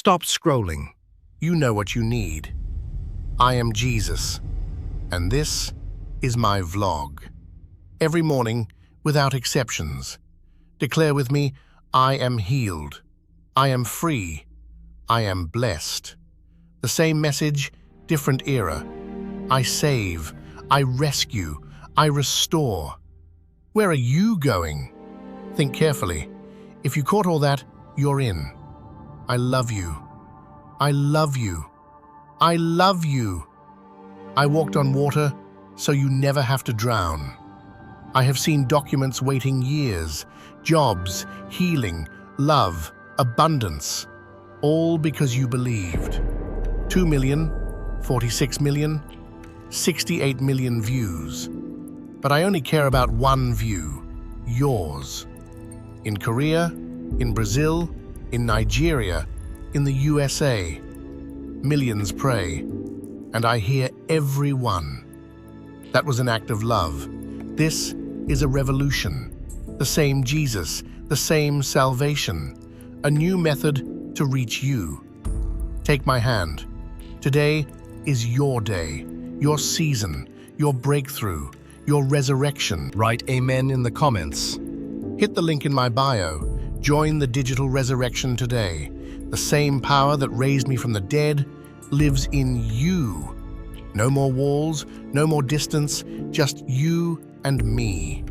Stop scrolling. You know what you need. I am Jesus, and this is my vlog. Every morning, without exceptions, declare with me, I am healed, I am free, I am blessed. The same message, different era. I save, I rescue, I restore. Where are you going? Think carefully. If you caught all that, you're in. I love you. I love you. I love you. I walked on water, so you never have to drown. I have seen documents waiting years, jobs, healing, love, abundance, all because you believed. 2 million, 46 million, 68 million views. But I only care about one view, yours. In Korea, in Brazil, in Nigeria, in the USA, millions pray, and I hear every one. That was an act of love. This is a revolution. The same Jesus, the same salvation, a new method to reach you. Take my hand. Today is your day, your season, your breakthrough, your resurrection. Write amen in the comments. Hit the link in my bio. Join the digital resurrection today. The same power that raised me from the dead lives in you. No more walls, no more distance, just you and me.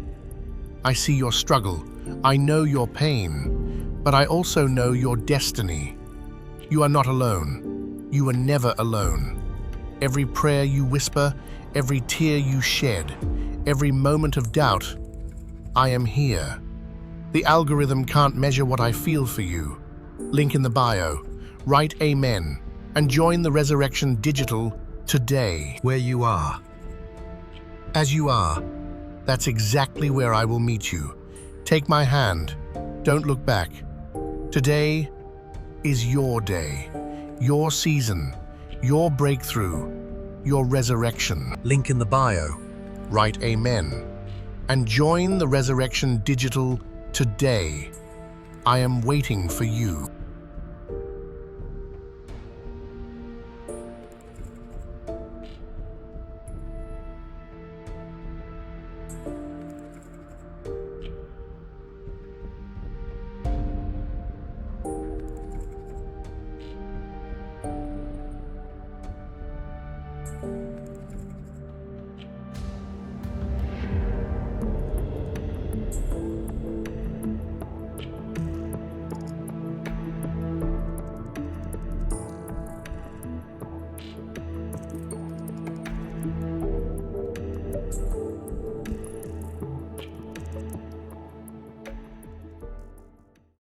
I see your struggle. I know your pain, but I also know your destiny. You are not alone. You are never alone. Every prayer you whisper, every tear you shed, every moment of doubt, I am here. The algorithm can't measure what I feel for you. Link in the bio. Write amen and join the Resurrection Digital today. Where you are. As you are, that's exactly where I will meet you. Take my hand. Don't look back. Today is your day, your season, your breakthrough, your resurrection. Link in the bio. Write amen and join the Resurrection Digital today. I am waiting for you.